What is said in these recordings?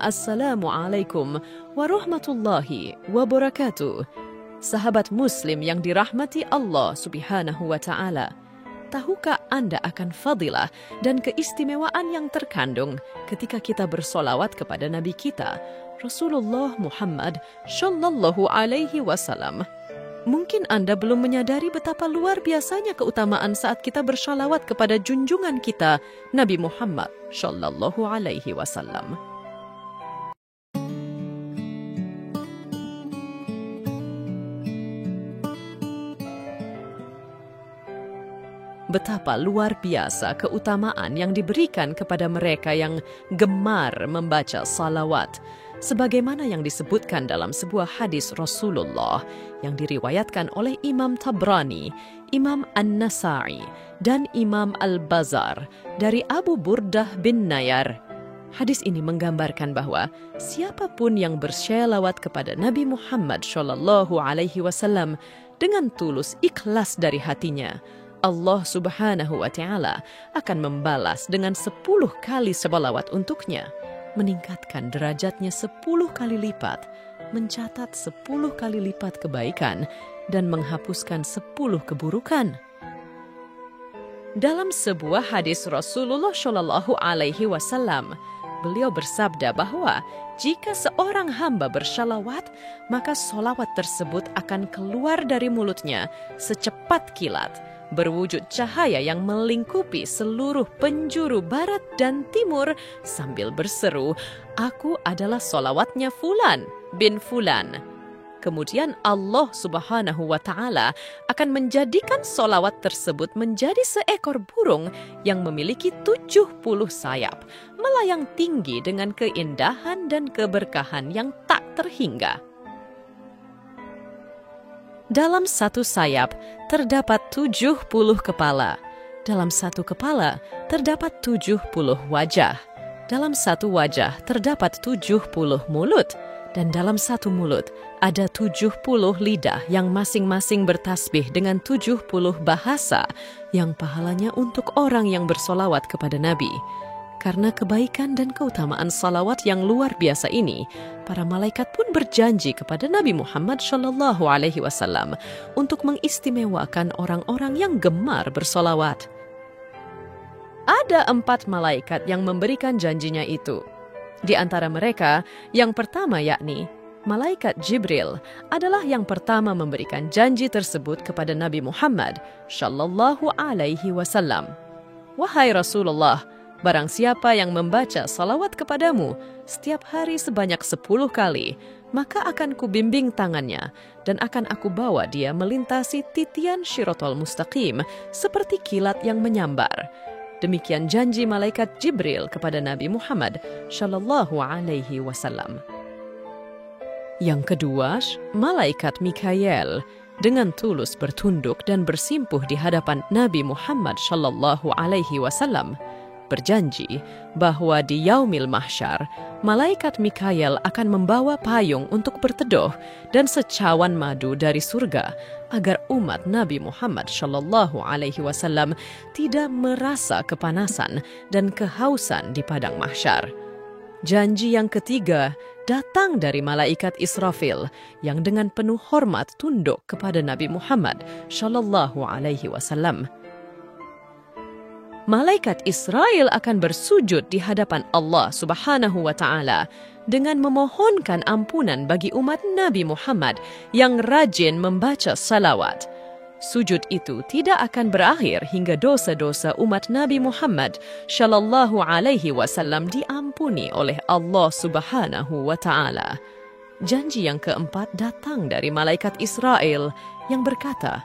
Assalamualaikum warahmatullahi wabarakatuh. Sahabat Muslim yang dirahmati Allah Subhanahu wa Ta'ala, tahukah Anda akan fadilah dan keistimewaan yang terkandung ketika kita bersolawat kepada Nabi kita, Rasulullah Muhammad Sallallahu Alaihi Wasallam? Mungkin Anda belum menyadari betapa luar biasanya keutamaan saat kita bersolawat kepada junjungan kita, Nabi Muhammad Sallallahu Alaihi Wasallam. Betapa luar biasa keutamaan yang diberikan kepada mereka yang gemar membaca salawat, sebagaimana yang disebutkan dalam sebuah hadis Rasulullah yang diriwayatkan oleh Imam Tabrani, Imam An-Nasa'i, dan Imam Al-Bazar dari Abu Burdah bin Nayar. Hadis ini menggambarkan bahwa siapapun yang berselawat kepada Nabi Muhammad Shallallahu Alaihi Wasallam dengan tulus ikhlas dari hatinya, Allah Subhanahu wa Ta'ala akan membalas dengan 10 kali selawat untuknya, meningkatkan derajatnya 10 kali lipat, mencatat 10 kali lipat kebaikan, dan menghapuskan 10 keburukan. Dalam sebuah hadis Rasulullah Shallallahu Alaihi Wasallam, beliau bersabda bahwa jika seorang hamba bersalawat, maka salawat tersebut akan keluar dari mulutnya secepat kilat, berwujud cahaya yang melingkupi seluruh penjuru barat dan timur sambil berseru, "Aku adalah solawatnya Fulan bin Fulan." Kemudian Allah Subhanahu wa Ta'ala akan menjadikan solawat tersebut menjadi seekor burung yang memiliki 70 sayap, melayang tinggi dengan keindahan dan keberkahan yang tak terhingga. Dalam satu sayap terdapat 70 kepala. Dalam satu kepala terdapat 70 wajah. Dalam satu wajah terdapat 70 mulut. Dan dalam satu mulut ada 70 lidah yang masing-masing bertasbih dengan 70 bahasa yang pahalanya untuk orang yang bersolawat kepada Nabi. Karena kebaikan dan keutamaan salawat yang luar biasa ini, para malaikat pun berjanji kepada Nabi Muhammad Shallallahu Alaihi Wasallam untuk mengistimewakan orang-orang yang gemar bersolawat. Ada 4 malaikat yang memberikan janjinya itu. Di antara mereka, yang pertama yakni Malaikat Jibril adalah yang pertama memberikan janji tersebut kepada Nabi Muhammad Shallallahu Alaihi Wasallam. Wahai Rasulullah, barang siapa yang membaca salawat kepadamu setiap hari sebanyak 10 kali, maka akan kubimbing tangannya dan akan aku bawa dia melintasi titian Syiratal Mustaqim seperti kilat yang menyambar. Demikian janji malaikat Jibril kepada Nabi Muhammad Shallallahu Alaihi Wasallam. Yang kedua, malaikat Mikael dengan tulus bertunduk dan bersimpuh di hadapan Nabi Muhammad Shallallahu Alaihi Wasallam berjanji bahwa di Yaumil Mahsyar, malaikat Mikael akan membawa payung untuk berteduh dan secawan madu dari surga agar umat Nabi Muhammad Shallallahu Alaihi Wasallam tidak merasa kepanasan dan kehausan di padang mahsyar. Janji yang ketiga datang dari malaikat Israfil yang dengan penuh hormat tunduk kepada Nabi Muhammad Shallallahu Alaihi Wasallam. Malaikat Israel akan bersujud di hadapan Allah Subhanahu wa Ta'ala dengan memohonkan ampunan bagi umat Nabi Muhammad yang rajin membaca salawat. Sujud itu tidak akan berakhir hingga dosa-dosa umat Nabi Muhammad Shallallahu Alaihi Wasallam diampuni oleh Allah Subhanahu wa Ta'ala. Janji yang keempat datang dari malaikat Israel yang berkata,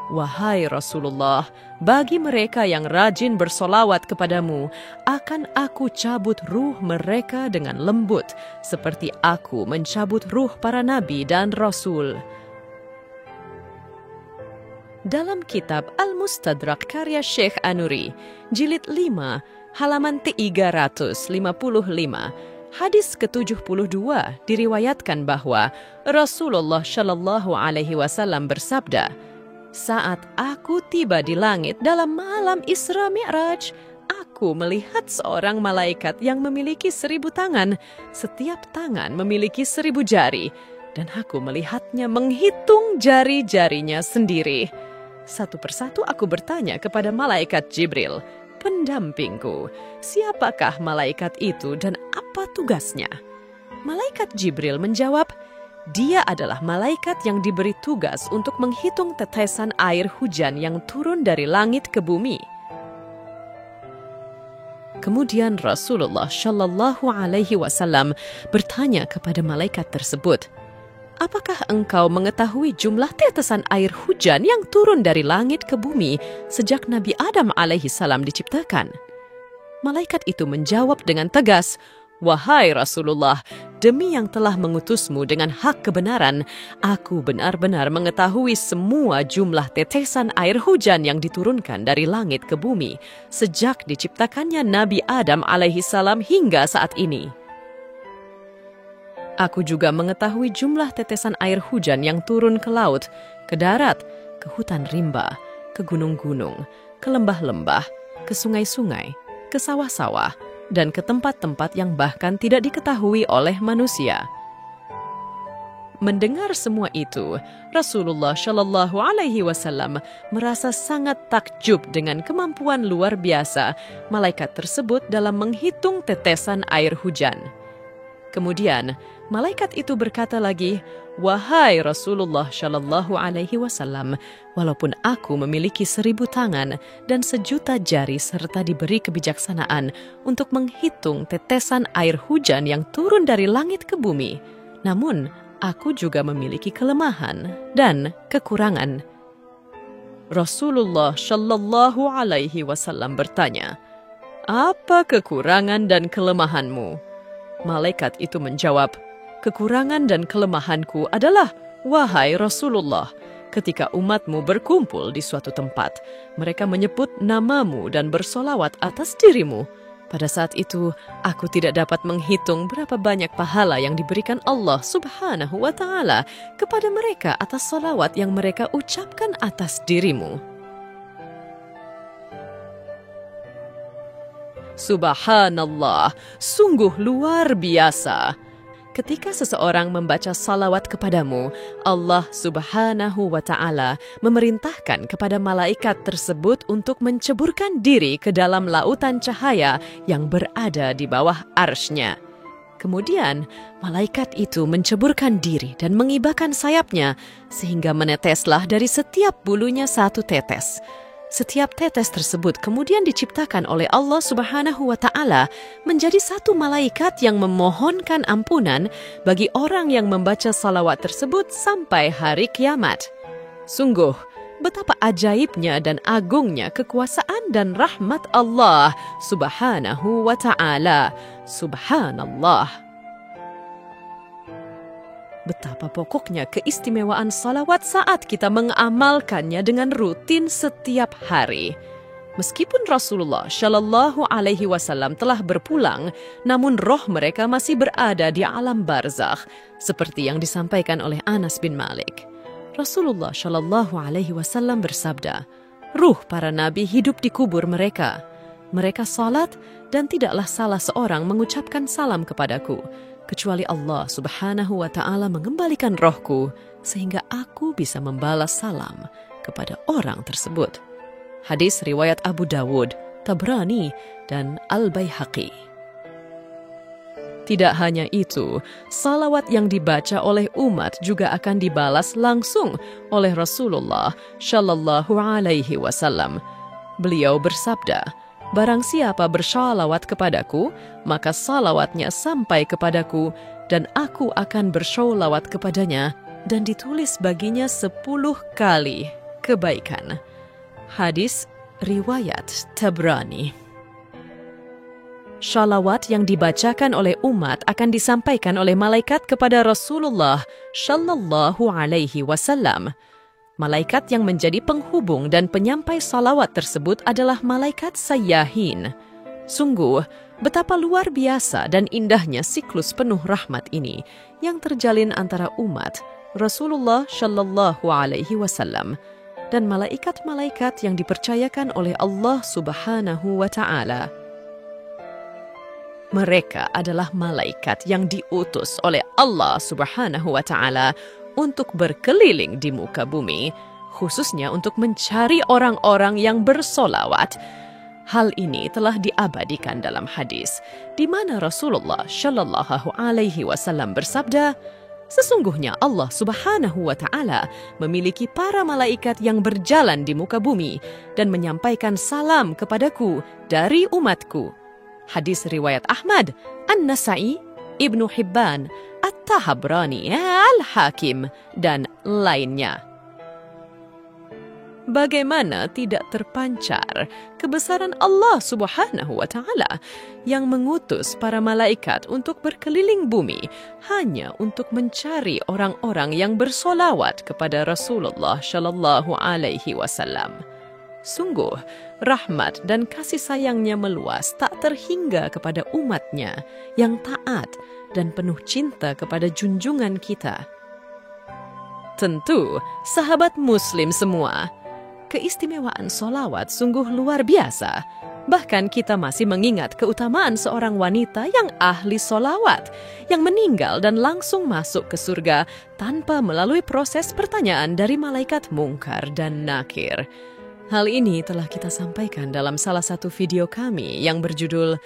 "Wahai Rasulullah, bagi mereka yang rajin bersolawat kepadamu, akan aku cabut ruh mereka dengan lembut, seperti aku mencabut ruh para nabi dan rasul." Dalam kitab Al-Mustadrak karya Syekh Anuri, jilid 5, halaman 355, hadis ke-72 diriwayatkan bahwa Rasulullah Shallallahu Alaihi Wasallam bersabda, "Saat aku tiba di langit dalam malam Isra Mi'raj, aku melihat seorang malaikat yang memiliki 1000 tangan. Setiap tangan memiliki 1000 jari. Dan aku melihatnya menghitung jari-jarinya sendiri. Satu persatu aku bertanya kepada malaikat Jibril, pendampingku, siapakah malaikat itu dan apa tugasnya? Malaikat Jibril menjawab, dia adalah malaikat yang diberi tugas untuk menghitung tetesan air hujan yang turun dari langit ke bumi. Kemudian Rasulullah Shallallahu Alaihi Wasallam bertanya kepada malaikat tersebut, apakah engkau mengetahui jumlah tetesan air hujan yang turun dari langit ke bumi sejak Nabi Adam alaihi salam diciptakan? Malaikat itu menjawab dengan tegas, wahai Rasulullah, demi yang telah mengutusmu dengan hak kebenaran, aku benar-benar mengetahui semua jumlah tetesan air hujan yang diturunkan dari langit ke bumi sejak diciptakannya Nabi Adam alaihi salam hingga saat ini. Aku juga mengetahui jumlah tetesan air hujan yang turun ke laut, ke darat, ke hutan rimba, ke gunung-gunung, ke lembah-lembah, ke sungai-sungai, ke sawah-sawah, dan ke tempat-tempat yang bahkan tidak diketahui oleh manusia. Mendengar semua itu, Rasulullah Shallallahu Alaihi Wasallam merasa sangat takjub dengan kemampuan luar biasa malaikat tersebut dalam menghitung tetesan air hujan. Kemudian, malaikat itu berkata lagi, wahai Rasulullah Shallallahu Alaihi Wasallam, walaupun aku memiliki 1000 tangan dan 1.000.000 jari serta diberi kebijaksanaan untuk menghitung tetesan air hujan yang turun dari langit ke bumi, namun aku juga memiliki kelemahan dan kekurangan. Rasulullah Shallallahu Alaihi Wasallam bertanya, apa kekurangan dan kelemahanmu? Malaikat itu menjawab, kekurangan dan kelemahanku adalah, wahai Rasulullah, ketika umatmu berkumpul di suatu tempat, mereka menyebut namamu dan bersolawat atas dirimu. Pada saat itu, aku tidak dapat menghitung berapa banyak pahala yang diberikan Allah Subhanahu wa Ta'ala kepada mereka atas solawat yang mereka ucapkan atas dirimu. Subhanallah, sungguh luar biasa. Ketika seseorang membaca salawat kepadamu, Allah Subhanahu wa Ta'ala memerintahkan kepada malaikat tersebut untuk menceburkan diri ke dalam lautan cahaya yang berada di bawah arsy-Nya. Kemudian, malaikat itu menceburkan diri dan mengibakan sayapnya, sehingga meneteslah dari setiap bulunya 1 tetes. Setiap tetes tersebut kemudian diciptakan oleh Allah Subhanahu wa Ta'ala menjadi 1 malaikat yang memohonkan ampunan bagi orang yang membaca salawat tersebut sampai hari kiamat. Sungguh, betapa ajaibnya dan agungnya kekuasaan dan rahmat Allah Subhanahu wa Ta'ala. Subhanallah. Betapa pokoknya keistimewaan salawat saat kita mengamalkannya dengan rutin setiap hari. Meskipun Rasulullah Shallallahu Alaihi Wasallam telah berpulang, namun roh mereka masih berada di alam barzakh, seperti yang disampaikan oleh Anas bin Malik. Rasulullah Shallallahu Alaihi Wasallam bersabda, ruh para nabi hidup di kubur mereka. Mereka salat dan tidaklah salah seorang mengucapkan salam kepadaku, kecuali Allah Subhanahu wa Ta'ala mengembalikan rohku sehingga aku bisa membalas salam kepada orang tersebut. Hadis riwayat Abu Dawud, Tabrani, dan Al-Baihaqi. Tidak hanya itu, salawat yang dibaca oleh umat juga akan dibalas langsung oleh Rasulullah Shallallahu Alaihi Wasallam. Beliau bersabda, barang siapa bersalawat kepadaku, maka salawatnya sampai kepadaku, dan aku akan bersalawat kepadanya, dan ditulis baginya 10 kali kebaikan. Hadis riwayat Tabrani. Salawat yang dibacakan oleh umat akan disampaikan oleh malaikat kepada Rasulullah Shallallahu Alaihi Wasallam. Malaikat yang menjadi penghubung dan penyampai salawat tersebut adalah malaikat sayyahin. Sungguh, betapa luar biasa dan indahnya siklus penuh rahmat ini yang terjalin antara umat Rasulullah Shallallahu Alaihi Wasallam. dan malaikat-malaikat yang dipercayakan oleh Allah Subhanahu wa Ta'ala. Mereka adalah malaikat yang diutus oleh Allah Subhanahu wa Ta'ala untuk berkeliling di muka bumi, khususnya untuk mencari orang-orang yang bersolawat. Hal ini telah diabadikan dalam hadis, di mana Rasulullah Shallallahu Alaihi Wasallam bersabda, sesungguhnya Allah Subhanahu wa Ta'ala memiliki para malaikat yang berjalan di muka bumi dan menyampaikan salam kepadaku dari umatku. Hadis riwayat Ahmad, An-Nasa'i, Ibnu Hibban, At-Tahabrani, Al-Hakim, dan lainnya. Bagaimana tidak terpancar kebesaran Allah Subhanahu wa Ta'ala yang mengutus para malaikat untuk berkeliling bumi hanya untuk mencari orang-orang yang bersolawat kepada Rasulullah Shallallahu Alaihi Wasallam. Sungguh, rahmat dan kasih sayangnya meluas tak terhingga kepada umatnya yang taat dan penuh cinta kepada junjungan kita. Tentu, sahabat muslim semua, keistimewaan solawat sungguh luar biasa. Bahkan kita masih mengingat keutamaan seorang wanita yang ahli solawat, yang meninggal dan langsung masuk ke surga tanpa melalui proses pertanyaan dari malaikat Mungkar dan Nakir. Hal ini telah kita sampaikan dalam salah satu video kami yang berjudul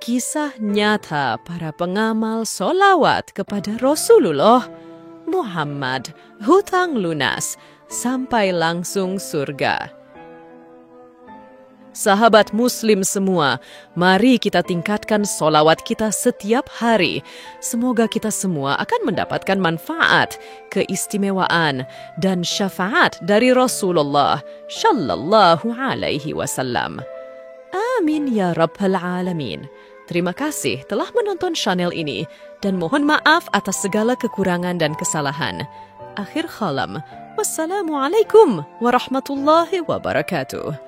Kisah Nyata Para Pengamal Solawat kepada Rasulullah Muhammad, Hutang Lunas Sampai Langsung Surga. Sahabat muslim semua, mari kita tingkatkan solawat kita setiap hari. Semoga kita semua akan mendapatkan manfaat, keistimewaan, dan syafaat dari Rasulullah Shallallahu Alaihi Wasallam. Amin ya Rabbal Alamin. Terima kasih telah menonton channel ini dan mohon maaf atas segala kekurangan dan kesalahan. Akhir kalam, wassalamualaikum warahmatullahi wabarakatuh.